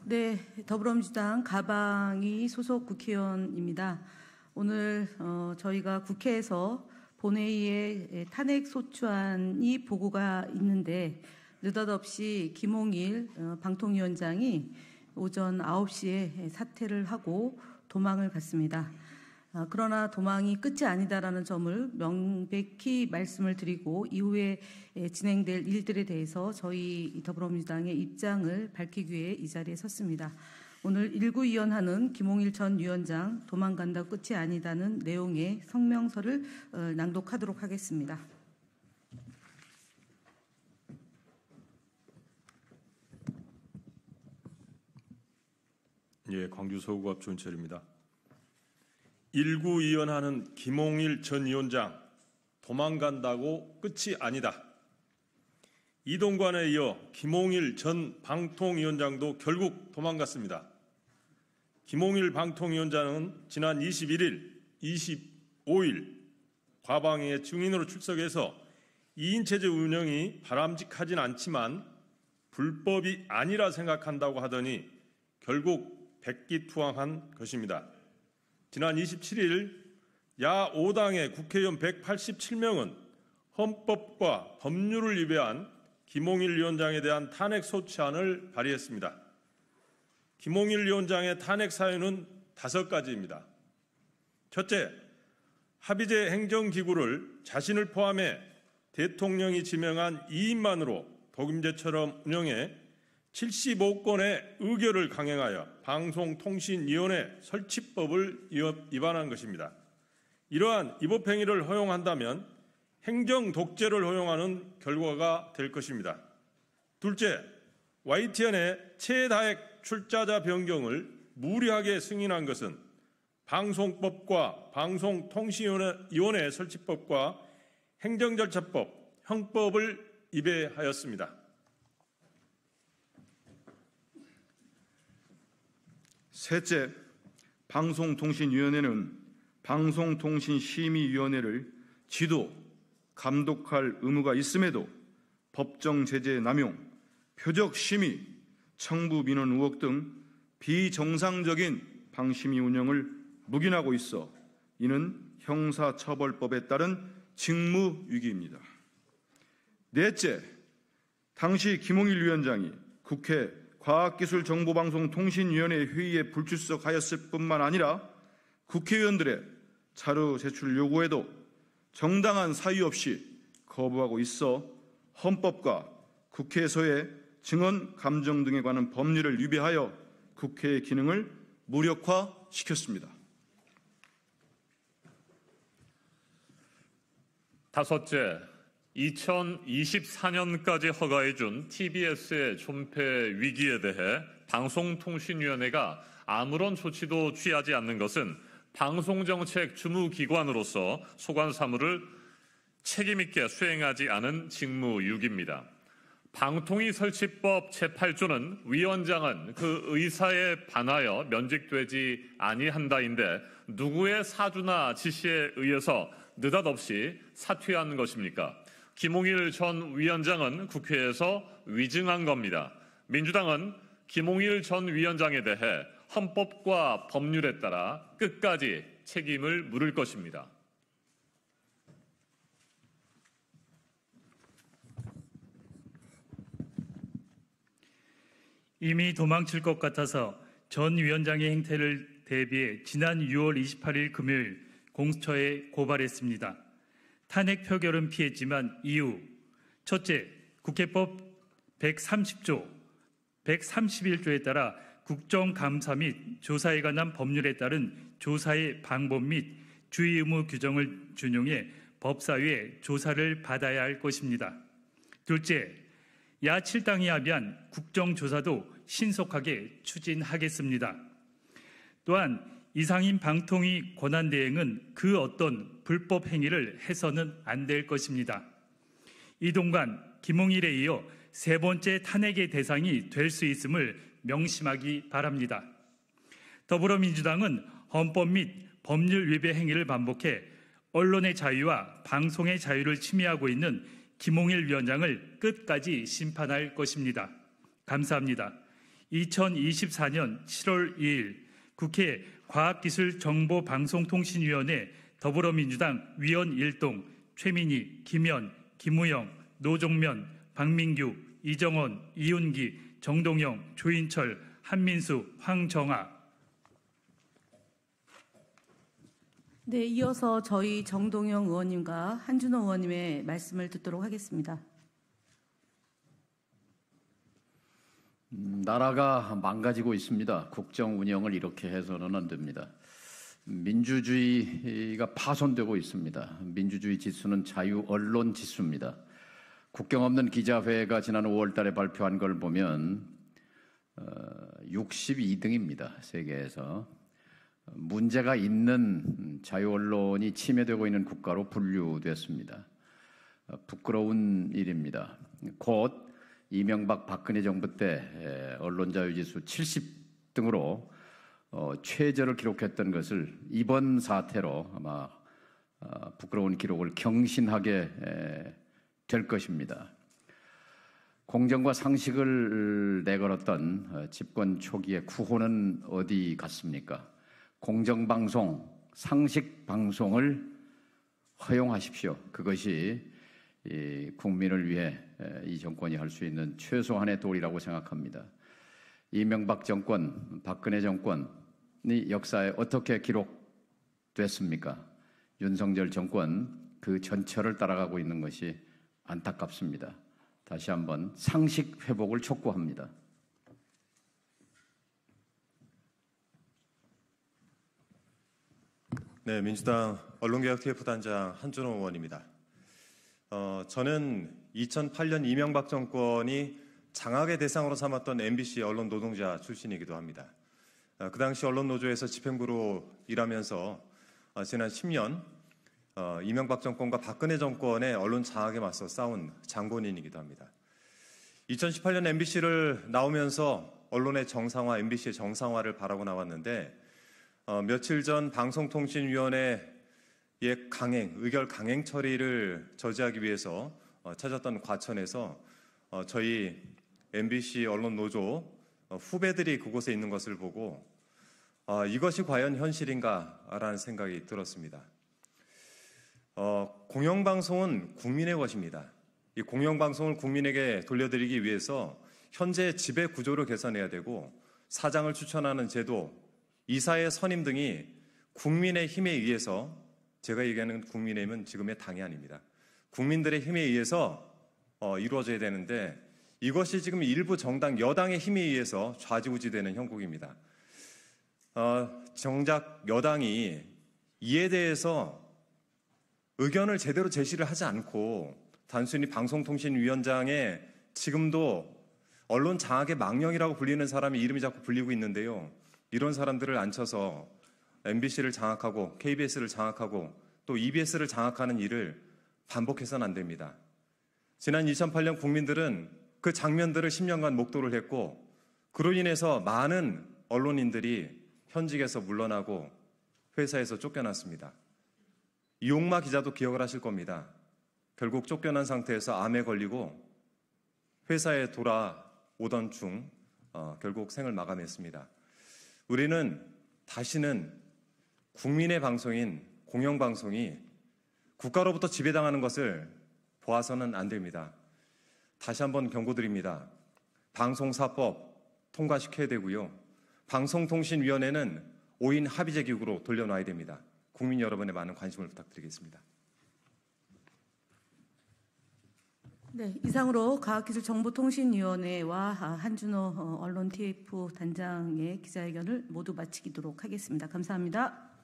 네, 더불어민주당 가방이 소속 국회의원입니다. 오늘 저희가 국회에서 본회의에 탄핵 소추안이 보고가 있는데 느닷없이 김홍일 방통위원장이 오전 9시에 사퇴를 하고 도망을 갔습니다. 그러나 도망이 끝이 아니다라는 점을 명백히 말씀을 드리고 이후에 진행될 일들에 대해서 저희 더불어민주당의 입장을 밝히기 위해 이 자리에 섰습니다. 오늘 일구이연하는 김홍일 전 위원장 도망간다 끝이 아니다는 내용의 성명서를 낭독하도록 하겠습니다. 예, 광주 서구갑 조은철입니다. 일구이연하는 김홍일 전 위원장 도망간다고 끝이 아니다. 이동관에 이어 김홍일 전 방통위원장도 결국 도망갔습니다. 김홍일 방통위원장은 지난 21일, 25일 과방위에 증인으로 출석해서 2인 체제 운영이 바람직하진 않지만 불법이 아니라 생각한다고 하더니 결국 백기투항한 것입니다. 지난 27일 야 5당의 국회의원 187명은 헌법과 법률을 위배한 김홍일 위원장에 대한 탄핵 소추안을 발의했습니다. 김홍일 위원장의 탄핵 사유는 5가지입니다. 첫째, 합의제 행정기구를 자신을 포함해 대통령이 지명한 2인만으로 독임제처럼 운영해 75건의 의결을 강행하여 방송통신위원회 설치법을 위반한 것입니다. 이러한 위법행위를 허용한다면 행정독재를 허용하는 결과가 될 것입니다. 둘째, YTN의 최다액 출자자 변경을 무리하게 승인한 것은 방송법과 방송통신위원회 설치법과 행정절차법, 형법을 위배하였습니다. 셋째, 방송통신위원회는 방송통신심의위원회를 지도, 감독할 의무가 있음에도 법정 제재 남용, 표적 심의, 청부 민원 의혹 등 비정상적인 방심위 운영을 묵인하고 있어 이는 형사처벌법에 따른 직무유기입니다. 넷째, 당시 김홍일 위원장이 국회 과학기술정보방송통신위원회 회의에 불출석하였을 뿐만 아니라 국회의원들의 자료 제출 요구에도 정당한 사유 없이 거부하고 있어 헌법과 국회에서의 증언 감정 등에 관한 법률을 위배하여 국회의 기능을 무력화시켰습니다. 다섯째, 2024년까지 허가해준 TBS의 존폐 위기에 대해 방송통신위원회가 아무런 조치도 취하지 않는 것은 방송정책 주무기관으로서 소관 사무를 책임있게 수행하지 않은 직무유기입니다. 방통위 설치법 제8조는 위원장은 그 의사에 반하여 면직되지 아니한다인데 누구의 사주나 지시에 의해서 느닷없이 사퇴한 것입니까? 김홍일 전 위원장은 국회에서 위증한 겁니다. 민주당은 김홍일 전 위원장에 대해 헌법과 법률에 따라 끝까지 책임을 물을 것입니다. 이미 도망칠 것 같아서 전 위원장의 행태를 대비해 지난 6월 28일 금요일 공수처에 고발했습니다. 탄핵 표결은 피했지만 이유 첫째, 국회법 130조, 131조에 따라 국정감사 및 조사에 관한 법률에 따른 조사의 방법 및 주의 의무 규정을 준용해 법사위에 조사를 받아야 할 것입니다. 둘째, 야 7당이 합의한 국정조사도 신속하게 추진하겠습니다. 또한 이상임 방통위 권한대행은 그 어떤 불법 행위를 해서는 안 될 것입니다. 이동관, 김홍일에 이어 세 번째 탄핵의 대상이 될 수 있음을 명심하기 바랍니다. 더불어민주당은 헌법 및 법률 위배 행위를 반복해 언론의 자유와 방송의 자유를 침해하고 있는 김홍일 위원장을 끝까지 심판할 것입니다. 감사합니다. 2024년 7월 2일 국회 과학기술정보방송통신위원회 더불어민주당 위원 일동 최민희, 김현, 김우영, 노종면, 박민규, 이정원, 이윤기, 정동영, 조인철, 한민수, 황정아. 네, 이어서 저희 정동영 의원님과 한준호 의원님의 말씀을 듣도록 하겠습니다. 나라가 망가지고 있습니다. 국정 운영을 이렇게 해서는 안 됩니다. 민주주의가 파손되고 있습니다. 민주주의 지수는 자유 언론 지수입니다. 국경 없는 기자회가 지난 5월 달에 발표한 걸 보면 62등입니다. 세계에서. 문제가 있는 자유 언론이 침해되고 있는 국가로 분류됐습니다. 부끄러운 일입니다. 곧 이명박 박근혜 정부 때 언론자유지수 70등으로 최저를 기록했던 것을 이번 사태로 아마 부끄러운 기록을 경신하게 될 것입니다. 공정과 상식을 내걸었던 집권 초기의 구호는 어디 갔습니까? 공정방송, 상식방송을 허용하십시오. 그것이 국민을 위해 이 정권이 할 수 있는 최소한의 도리라고 생각합니다. 이명박 정권, 박근혜 정권이 역사에 어떻게 기록됐습니까? 윤석열 정권 그 전철을 따라가고 있는 것이 안타깝습니다. 다시 한번 상식 회복을 촉구합니다. 네, 민주당 언론개혁 TF 단장 한준호 의원입니다. 저는 2008년 이명박 정권이 장악의 대상으로 삼았던 MBC 언론 노동자 출신이기도 합니다. 그 당시 언론노조에서 집행부로 일하면서 지난 10년 이명박 정권과 박근혜 정권의 언론 장악에 맞서 싸운 장본인이기도 합니다. 2018년 MBC를 나오면서 언론의 정상화, MBC의 정상화를 바라고 나왔는데 며칠 전 방송통신위원회의 의결 강행 처리를 저지하기 위해서 찾았던 과천에서 저희 MBC 언론노조 후배들이 그곳에 있는 것을 보고 이것이 과연 현실인가라는 생각이 들었습니다. 공영방송은 국민의 것입니다. 이 공영방송을 국민에게 돌려드리기 위해서 현재 지배 구조를 개선해야 되고 사장을 추천하는 제도, 이사의 선임 등이 국민의 힘에 의해서, 제가 얘기하는 국민의힘은 지금의 당이 아닙니다. 국민들의 힘에 의해서 이루어져야 되는데 이것이 지금 일부 정당, 여당의 힘에 의해서 좌지우지되는 형국입니다. 정작 여당이 이에 대해서 의견을 제대로 제시를 하지 않고 단순히 방송통신위원장의 지금도 언론 장악의 망령이라고 불리는 사람의 이름이 자꾸 불리고 있는데요. 이런 사람들을 앉혀서 MBC를 장악하고 KBS를 장악하고 또 EBS를 장악하는 일을 반복해서는 안 됩니다. 지난 2008년 국민들은 그 장면들을 10년간 목도를 했고 그로 인해서 많은 언론인들이 현직에서 물러나고 회사에서 쫓겨났습니다. 이용마 기자도 기억을 하실 겁니다. 결국 쫓겨난 상태에서 암에 걸리고 회사에 돌아오던 중 결국 생을 마감했습니다. 우리는 다시는 국민의 방송인 공영방송이 국가로부터 지배당하는 것을 보아서는 안 됩니다. 다시 한번 경고드립니다. 방송사법 통과시켜야 되고요. 방송통신위원회는 5인 합의제 기구로 돌려놔야 됩니다. 국민 여러분의 많은 관심을 부탁드리겠습니다. 네, 이상으로 과학기술정보통신위원회와 한준호 언론 TF 단장의 기자회견을 모두 마치도록 하겠습니다. 감사합니다.